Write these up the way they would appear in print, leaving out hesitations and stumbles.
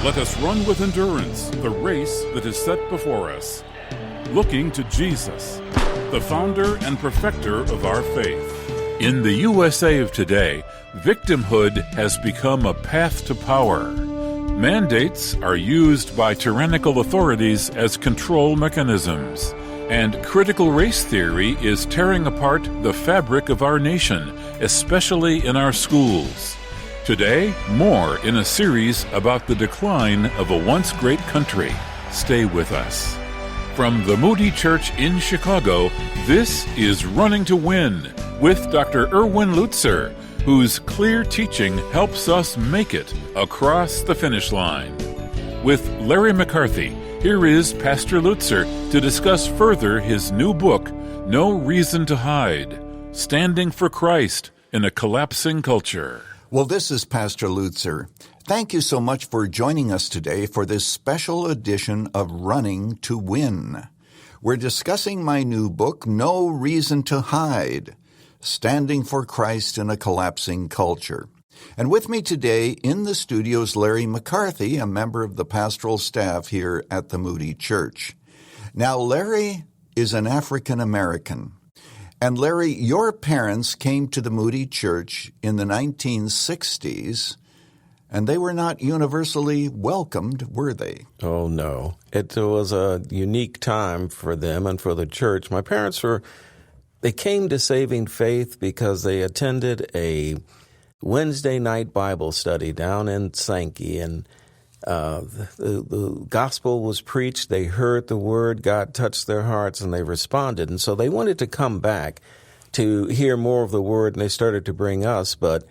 Let us run with endurance the race that is set before us, looking to Jesus, the founder and perfecter of our faith. In the USA of today, victimhood has become a path to power. Mandates are used by tyrannical authorities as control mechanisms, and critical race theory is tearing apart the fabric of our nation, especially in our schools. Today, more in a series about the decline of a once great country. Stay with us. From the Moody Church in Chicago, this is Running to Win with Dr. Erwin Lutzer, whose clear teaching helps us make it across the finish line. With Larry McCarthy, here is Pastor Lutzer to discuss further his new book, No Reason to Hide, Standing for Christ in a Collapsing Culture. Well, this is Pastor Lutzer. Thank you so much for joining us today for this special edition of Running to Win. We're discussing my new book, No Reason to Hide, Standing for Christ in a Collapsing Culture. And with me today in the studio is Larry McCarthy, a member of the pastoral staff here at the Moody Church. Now, Larry is an African American. And Larry, your parents came to the Moody Church in the 1960s, and they were not universally welcomed, were they? Oh, no. It was a unique time for them and for the church. My parents they came to saving faith because they attended a Wednesday night Bible study down in Sankey, and the gospel was preached. They heard the word. God touched their hearts, and they responded. And so they wanted to come back to hear more of the word, and they started to bring us. But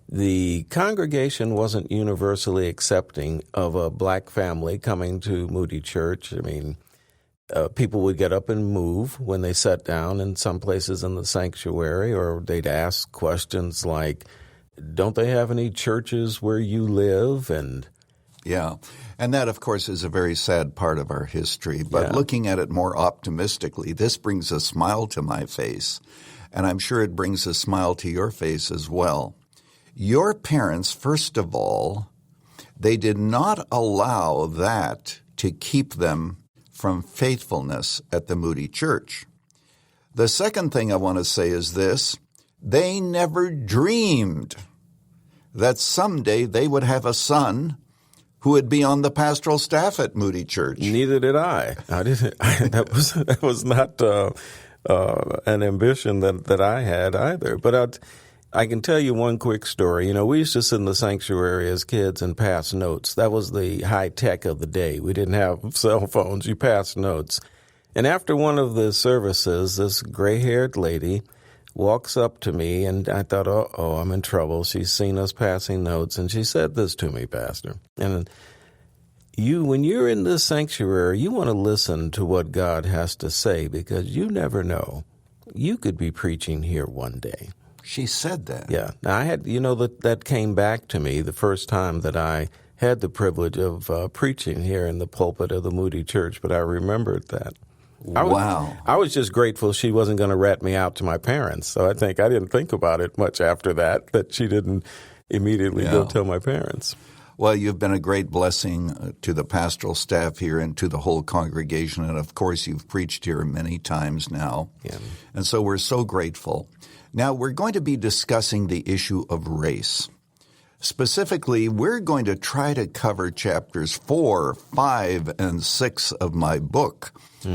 the congregation wasn't universally accepting of a black family coming to Moody Church. I mean, people would get up and move when they sat down in some places in the sanctuary, or they'd ask questions like, don't they have any churches where you live? Yeah, and that, of course, is a very sad part of our history. But looking at it more optimistically, this brings a smile to my face, and I'm sure it brings a smile to your face as well. Your parents, first of all, they did not allow that to keep them from faithfulness at the Moody Church. The second thing I want to say is this: they never dreamed that someday they would have a son who would be on the pastoral staff at Moody Church. Neither did I. That was not an ambition that I had either. But I can tell you one quick story. You know, we used to sit in the sanctuary as kids and pass notes. That was the high tech of the day. We didn't have cell phones. You passed notes. And after one of the services, this gray-haired lady walks up to me, and I thought, oh, I'm in trouble. She's seen us passing notes, and she said this to me, Pastor. And when you're in this sanctuary, you want to listen to what God has to say, because you never know. You could be preaching here one day. She said that. Yeah. Now, I had, that came back to me the first time that I had the privilege of preaching here in the pulpit of the Moody Church, but I remembered that. Wow. I was just grateful she wasn't going to rat me out to my parents. So I didn't think about it much after that she didn't immediately go tell my parents. Well, you've been a great blessing to the pastoral staff here and to the whole congregation. And, of course, you've preached here many times now. Yeah. And so we're so grateful. Now, we're going to be discussing the issue of race. Specifically, we're going to try to cover chapters 4, 5, and 6 of my book.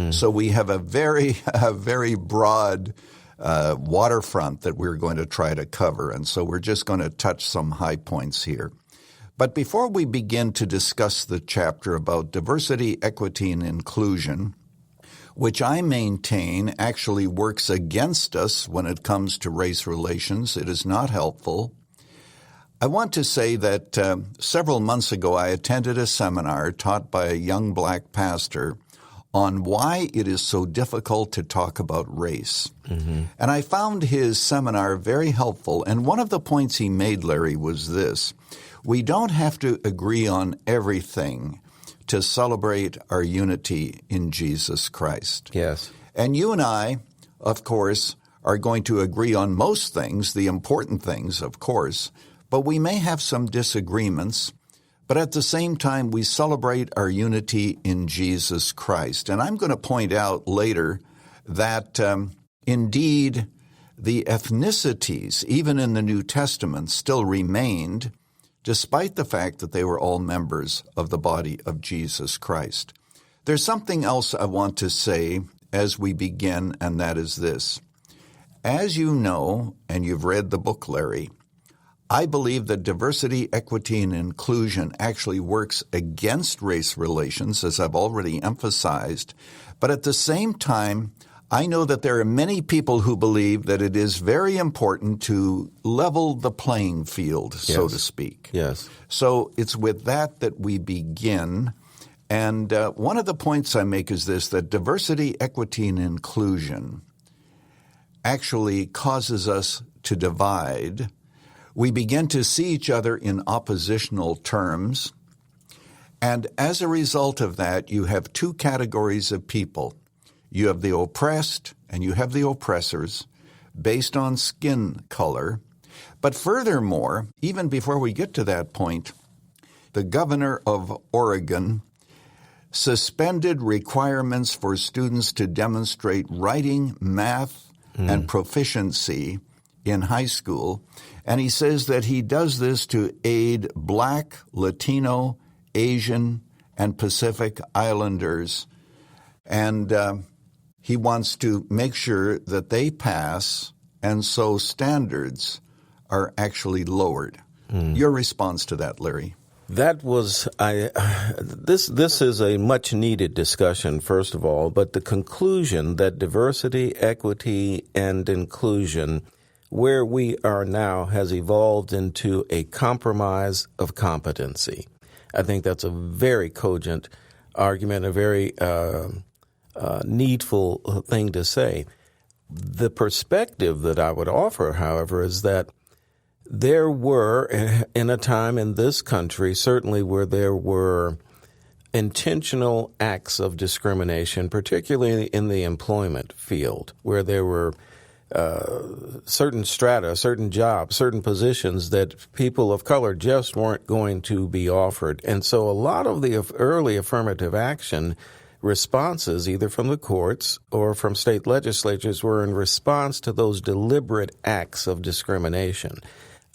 So we have a very broad waterfront that we're going to try to cover. And so we're just going to touch some high points here. But before we begin to discuss the chapter about diversity, equity, and inclusion, which I maintain actually works against us when it comes to race relations, it is not helpful. I want to say that several months ago I attended a seminar taught by a young black pastor on why it is so difficult to talk about race. Mm-hmm. And I found his seminar very helpful. And one of the points he made, Larry, was this: we don't have to agree on everything to celebrate our unity in Jesus Christ. Yes. And you and I, of course, are going to agree on most things, the important things, of course, but we may have some disagreements. but at the same time, we celebrate our unity in Jesus Christ. And I'm going to point out later that indeed the ethnicities, even in the New Testament, still remained, despite the fact that they were all members of the body of Jesus Christ. There's something else I want to say as we begin, and that is this. As you know, and you've read the book, Larry, I believe that diversity, equity, and inclusion actually works against race relations, as I've already emphasized. But at the same time, I know that there are many people who believe that it is very important to level the playing field, so to speak. Yes. So it's with that we begin. And one of the points I make is this, that diversity, equity, and inclusion actually causes us to divide. We begin to see each other in oppositional terms. And as a result of that, you have two categories of people. You have the oppressed and you have the oppressors based on skin color. But furthermore, even before we get to that point, the governor of Oregon suspended requirements for students to demonstrate writing, math, and proficiency in high school. And he says that he does this to aid Black, Latino, Asian, and Pacific Islanders. And he wants to make sure that they pass, and so standards are actually lowered. Your response to that, Larry? That was this is a much needed discussion, first of all, but the conclusion that diversity, equity, and inclusion, where we are now, has evolved into a compromise of competency. I think that's a very cogent argument, a very needful thing to say. The perspective that I would offer, however, is that there were, in a time in this country, certainly where there were intentional acts of discrimination, particularly in the employment field, where there were certain strata, certain jobs, certain positions that people of color just weren't going to be offered. And so a lot of the early affirmative action responses, either from the courts or from state legislatures, were in response to those deliberate acts of discrimination.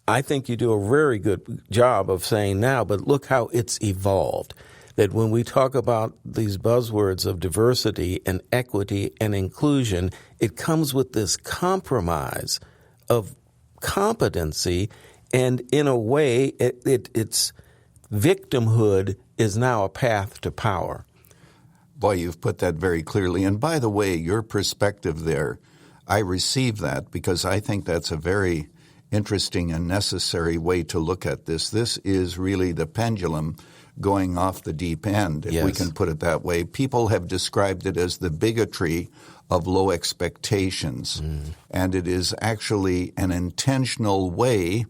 I think you do a very good job of saying now, but look how it's evolved. That when we talk about these buzzwords of diversity and equity and inclusion, it comes with this compromise of competency, and in a way, it's victimhood is now a path to power. Boy, you've put that very clearly. And by the way, your perspective there, I receive that because I think that's a very interesting and necessary way to look at this. This is really the pendulum going off the deep end, if we can put it that way. People have described it as the bigotry of low expectations. And it is actually an intentional way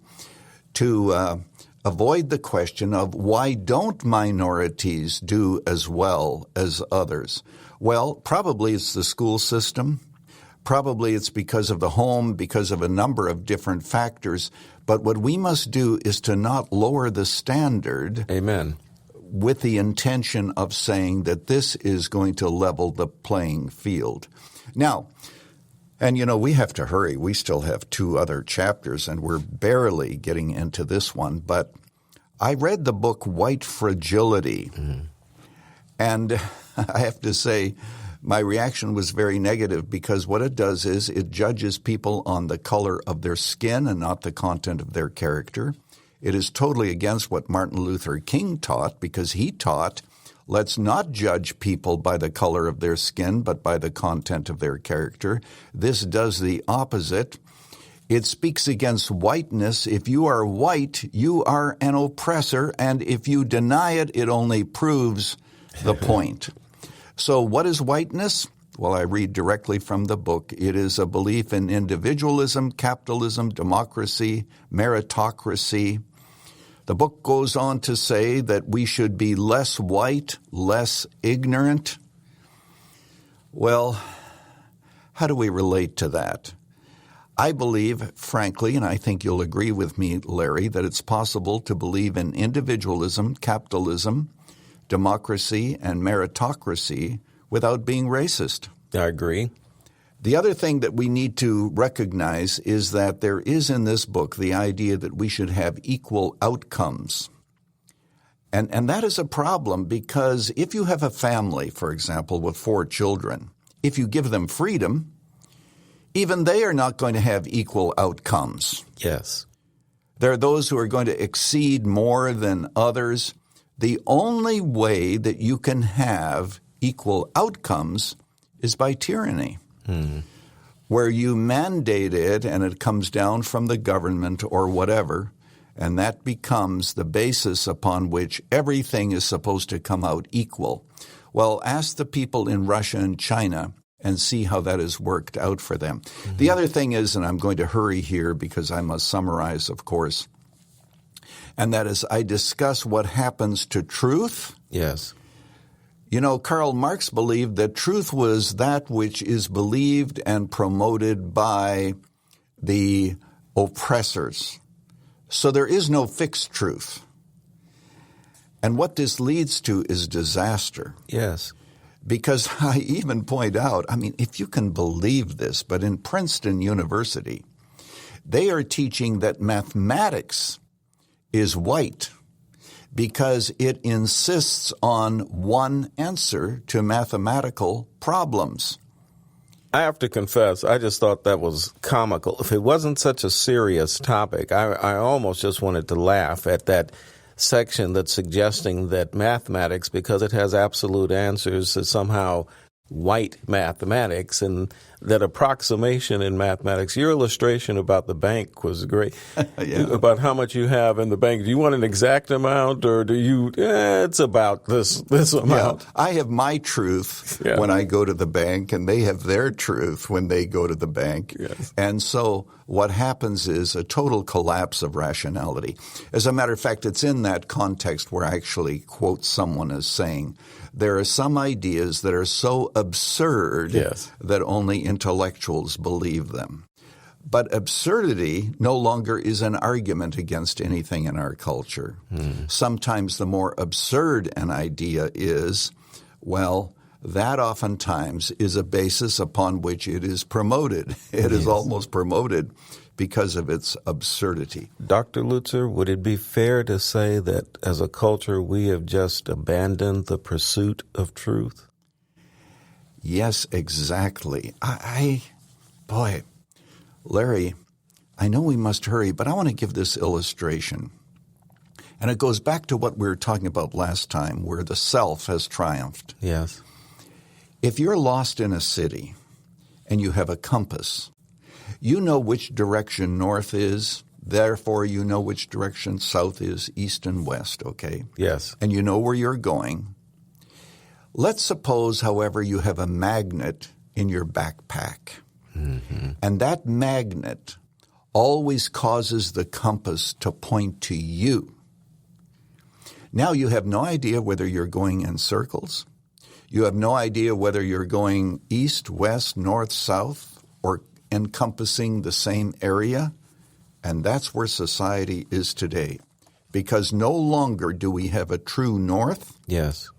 to avoid the question of why don't minorities do as well as others? Well, probably it's the school system. Probably it's because of the home, because of a number of different factors. But what we must do is to not lower the standard. Amen. With the intention of saying that this is going to level the playing field. Now, and we have to hurry. We still have 2 other chapters, and we're barely getting into this one. But I read the book White Fragility, and I have to say, my reaction was very negative because what it does is it judges people on the color of their skin and not the content of their character. It is totally against what Martin Luther King taught, because he taught, let's not judge people by the color of their skin, but by the content of their character. This does the opposite. It speaks against whiteness. If you are white, you are an oppressor, and if you deny it, it only proves the point. So what is whiteness? Well, I read directly from the book. It is a belief in individualism, capitalism, democracy, meritocracy. The book goes on to say that we should be less white, less ignorant. Well, how do we relate to that? I believe, frankly, and I think you'll agree with me, Larry, that it's possible to believe in individualism, capitalism, democracy, and meritocracy without being racist. I agree. The other thing that we need to recognize is that there is in this book the idea that we should have equal outcomes. And that is a problem because if you have a family, for example, with 4 children, if you give them freedom, even they are not going to have equal outcomes. Yes. There are those who are going to exceed more than others. The only way that you can have equal outcomes is by tyranny, where you mandate it and it comes down from the government or whatever, and that becomes the basis upon which everything is supposed to come out equal. Well, ask the people in Russia and China and see how that has worked out for them. Mm-hmm. The other thing is, and I'm going to hurry here because I must summarize, of course, and that is I discuss what happens to truth. Yes. You know, Karl Marx believed that truth was that which is believed and promoted by the oppressors. So there is no fixed truth. And what this leads to is disaster. Yes. Because I even point out, I mean, if you can believe this, but in Princeton University, they are teaching that mathematics is white because it insists on one answer to mathematical problems. I have to confess, I just thought that was comical. If it wasn't such a serious topic, I almost just wanted to laugh at that section that's suggesting that mathematics, because it has absolute answers, is somehow white mathematics, and that approximation in mathematics. Your illustration about the bank was great, about how much you have in the bank. Do you want an exact amount, or do you, it's about this amount? Yeah, I have my truth when I go to the bank, and they have their truth when they go to the bank. Yes. And so what happens is a total collapse of rationality. As a matter of fact, it's in that context where I actually quote someone as saying, there are some ideas that are so absurd that only intellectuals believe them. But absurdity no longer is an argument against anything in our culture. Sometimes the more absurd an idea is, well, that oftentimes is a basis upon which it is promoted. It is almost promoted because of its absurdity. Dr. Lutzer, would it be fair to say that as a culture we have just abandoned the pursuit of truth? Yes, exactly. Boy, Larry, I know we must hurry, but I want to give this illustration. And it goes back to what we were talking about last time, where the self has triumphed. Yes. If you're lost in a city and you have a compass, you know which direction north is, therefore you know which direction south is, east and west, okay? Yes. And you know where you're going. Let's suppose, however, you have a magnet in your backpack. Mm-hmm. And that magnet always causes the compass to point to you. Now you have no idea whether you're going in circles. You have no idea whether you're going east, west, north, south, or encompassing the same area. And that's where society is today. Because no longer do we have a true north. Yes.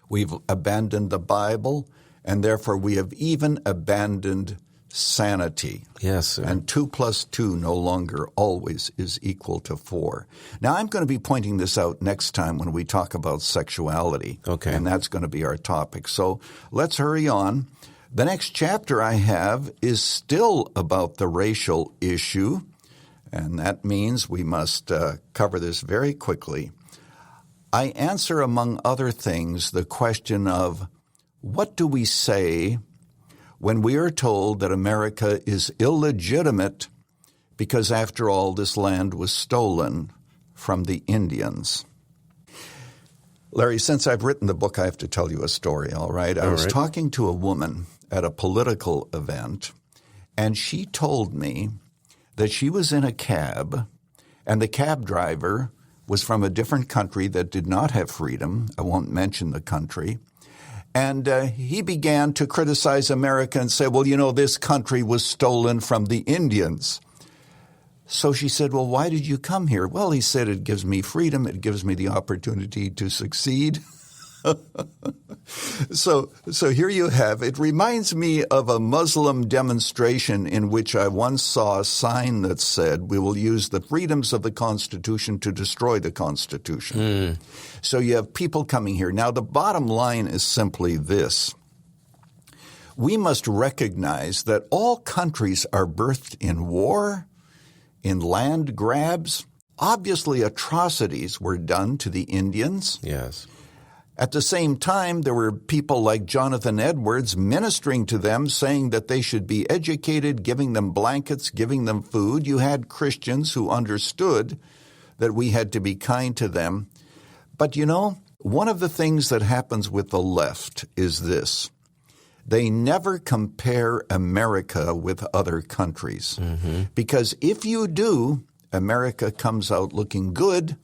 We've abandoned the Bible, and therefore we have even abandoned sanity. Yes, sir. And 2 + 2 no longer always is equal to 4. Now, I'm going to be pointing this out next time when we talk about sexuality. Okay. And that's going to be our topic. So let's hurry on. The next chapter I have is still about the racial issue, and that means we must cover this very quickly. I answer, among other things, the question of what do we say when we are told that America is illegitimate because, after all, this land was stolen from the Indians. Larry, since I've written the book, I have to tell you a story, all right? I was talking to a woman at a political event, and she told me that she was in a cab, and the cab driver was from a different country that did not have freedom. I won't mention the country. And he began to criticize America and say, well, this country was stolen from the Indians. So she said, well, why did you come here? Well, he said, it gives me freedom. It gives me the opportunity to succeed. So here you have, it reminds me of a Muslim demonstration in which I once saw a sign that said, we will use the freedoms of the Constitution to destroy the Constitution. So you have people coming here. Now, the bottom line is simply this. We must recognize that all countries are birthed in war, in land grabs. Obviously, atrocities were done to the Indians. Yes. At the same time, there were people like Jonathan Edwards ministering to them, saying that they should be educated, giving them blankets, giving them food. You had Christians who understood that we had to be kind to them. But one of the things that happens with the left is this. They never compare America with other countries. Because if you do, America comes out looking good.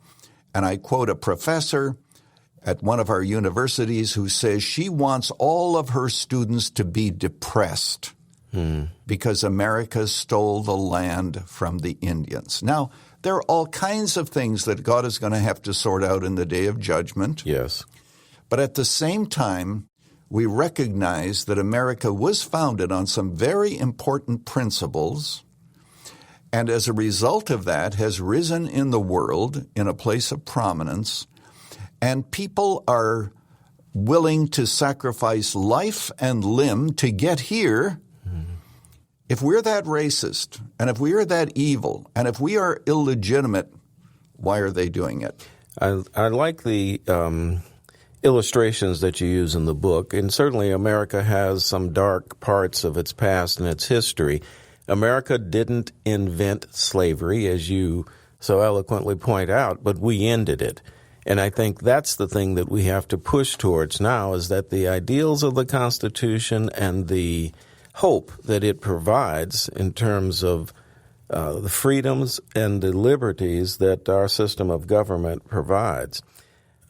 And I quote a professor at one of our universities who says she wants all of her students to be depressed because America stole the land from the Indians. Now, there are all kinds of things that God is going to have to sort out in the day of judgment. Yes. But at the same time, we recognize that America was founded on some very important principles, and as a result of that has risen in the world in a place of prominence, and people are willing to sacrifice life and limb to get here. If we're that racist, and if we are that evil, and if we are illegitimate, why are they doing it? I like the illustrations that you use in the book, and certainly America has some dark parts of its past and its history. America didn't invent slavery, as you so eloquently point out, but we ended it. And I think that's the thing that we have to push towards now, is that the ideals of the Constitution and the hope that it provides in terms of the freedoms and the liberties that our system of government provides.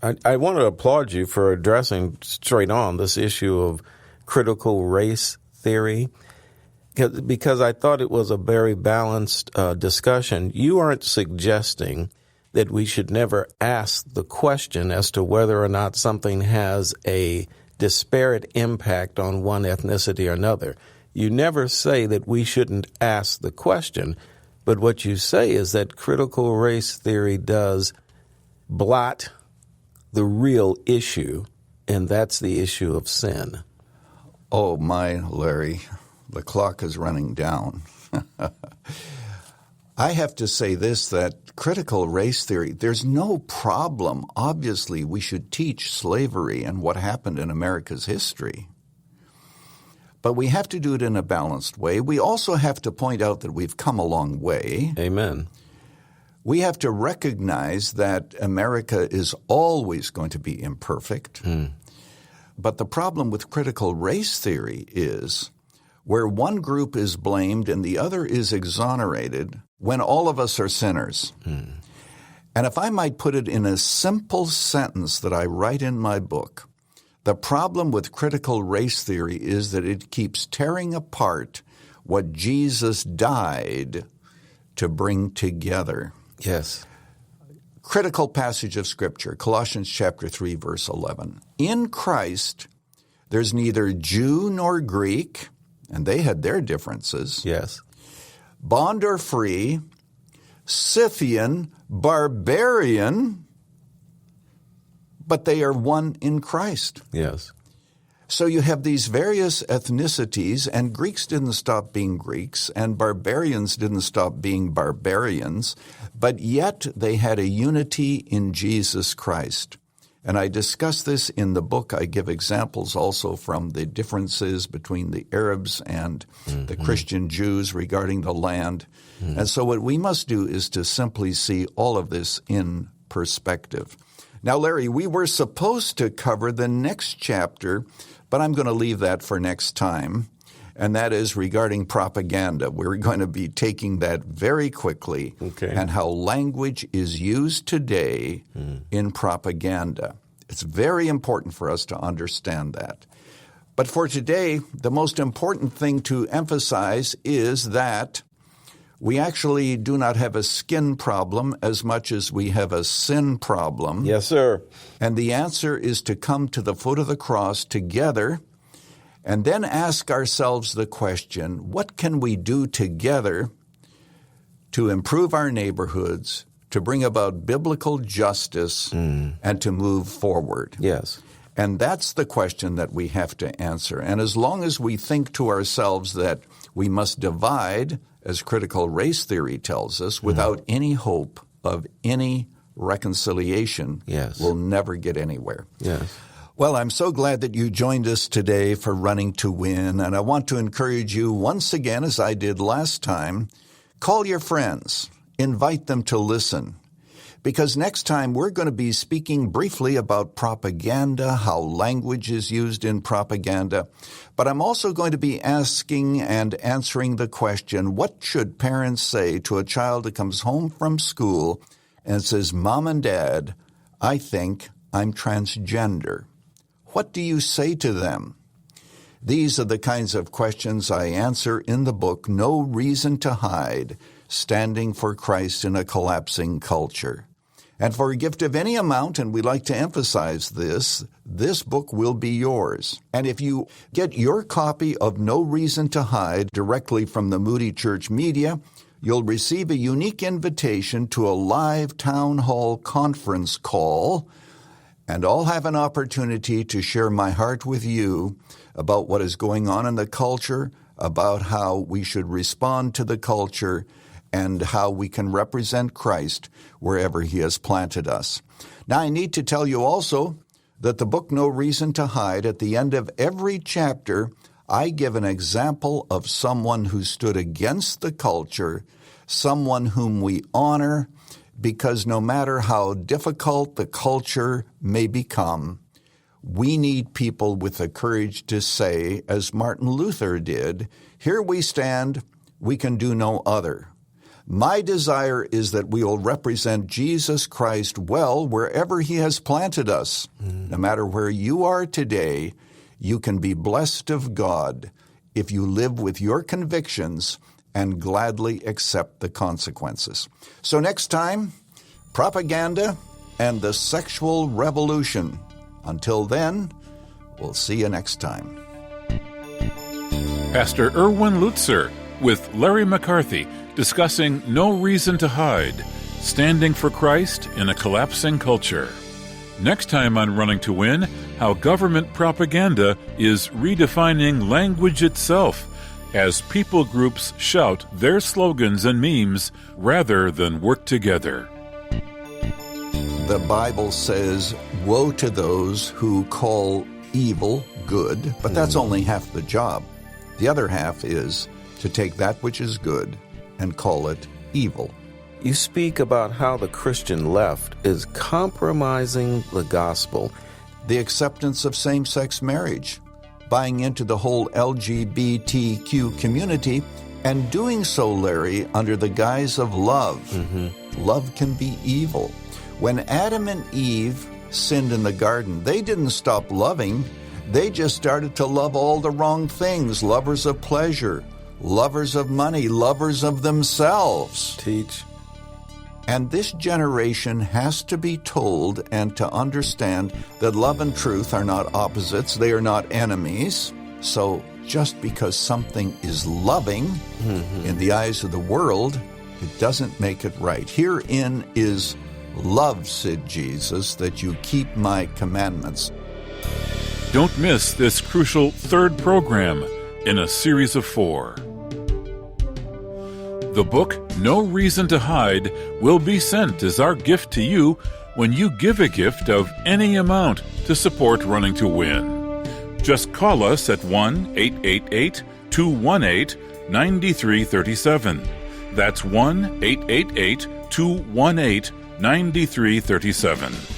I want to applaud you for addressing straight on this issue of critical race theory, because I thought it was a very balanced discussion. You aren't suggesting that we should never ask the question as to whether or not something has a disparate impact on one ethnicity or another. You never say that we shouldn't ask the question, but what you say is that critical race theory does blot the real issue, and that's the issue of sin. Oh, my, Larry, the clock is running down. I have to say this, that critical race theory, there's no problem. Obviously, we should teach slavery and what happened in America's history. But we have to do it in a balanced way. We also have to point out that we've come a long way. Amen. We have to recognize that America is always going to be imperfect. But the problem with critical race theory is where one group is blamed and the other is exonerated when all of us are sinners. And if I might put it in a simple sentence that I write in my book, the problem with critical race theory is that it keeps tearing apart what Jesus died to bring together. Yes. Critical passage of Scripture, Colossians chapter 3, verse 11. In Christ, there's neither Jew nor Greek, and they had their differences. Yes. Bond or free, Scythian, barbarian, but they are one in Christ. Yes. So you have these various ethnicities, and Greeks didn't stop being Greeks, and barbarians didn't stop being barbarians, but yet they had a unity in Jesus Christ. And I discuss this in the book. I give examples also from the differences between the Arabs and the Christian Jews regarding the land. And so what we must do is to simply see all of this in perspective. Now, Larry, we were supposed to cover the next chapter, but I'm going to leave that for next time, and that is regarding propaganda. We're going to be taking that very quickly, and how language is used today in propaganda. It's very important for us to understand that. But for today, the most important thing to emphasize is that we actually do not have a skin problem as much as we have a sin problem. Yes, sir. And the answer is to come to the foot of the cross together and then ask ourselves the question, what can we do together to improve our neighborhoods, to bring about biblical justice, and to move forward? Yes. And that's the question that we have to answer. And as long as we think to ourselves that we must divide, as critical race theory tells us, without any hope of any reconciliation, we'll never get anywhere. Yes. Well, I'm so glad that you joined us today for Running to Win, and I want to encourage you once again, as I did last time, call your friends, invite them to listen. Because next time we're going to be speaking briefly about propaganda, how language is used in propaganda. But I'm also going to be asking and answering the question, what should parents say to a child that comes home from school and says, Mom and Dad, I think I'm transgender? What do you say to them? These are the kinds of questions I answer in the book, No Reason to Hide, Standing for Christ in a Collapsing Culture. And for a gift of any amount, and we like to emphasize this book will be yours. And if you get your copy of No Reason to Hide directly from the Moody Church media, you'll receive a unique invitation to a live town hall conference call, and I'll have an opportunity to share my heart with you about what is going on in the culture, about how we should respond to the culture, and how we can represent Christ wherever He has planted us. Now, I need to tell you also that the book No Reason to Hide, at the end of every chapter, I give an example of someone who stood against the culture, someone whom we honor, because no matter how difficult the culture may become, we need people with the courage to say, as Martin Luther did, here we stand, we can do no other. My desire is that we will represent Jesus Christ well wherever He has planted us. No matter where you are today, you can be blessed of God if you live with your convictions and gladly accept the consequences. So next time, propaganda and the sexual revolution. Until then, we'll see you next time. Pastor Erwin Lutzer with Larry McCarthy discussing No Reason to Hide, Standing for Christ in a Collapsing Culture. Next time on Running to Win, how government propaganda is redefining language itself as people groups shout their slogans and memes rather than work together. The Bible says, woe to those who call evil good, but that's only half the job. The other half is to take that which is good and call it evil. You speak about how the Christian left is compromising the gospel. The acceptance of same-sex marriage, buying into the whole LGBTQ community, and doing so, Larry, under the guise of love. Love can be evil. When Adam and Eve sinned in the garden, they didn't stop loving. They just started to love all the wrong things, lovers of pleasure, lovers of money, lovers of themselves. Teach. And this generation has to be told and to understand that love and truth are not opposites. They are not enemies. So just because something is loving in the eyes of the world, it doesn't make it right. Herein is love, said Jesus, that you keep my commandments. Don't miss this crucial third program in a series of 4. The book, No Reason to Hide, will be sent as our gift to you when you give a gift of any amount to support Running to Win. Just call us at 1-888-218-9337. That's 1-888-218-9337.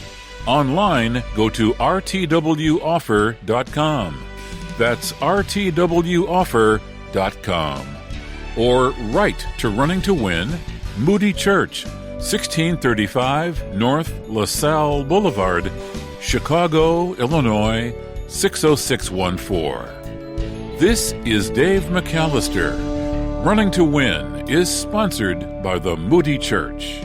Online, go to rtwoffer.com. That's rtwoffer.com. Or write to Running to Win, Moody Church, 1635 North LaSalle Boulevard, Chicago, Illinois 60614. This is Dave McAllister. Running to Win is sponsored by the Moody Church.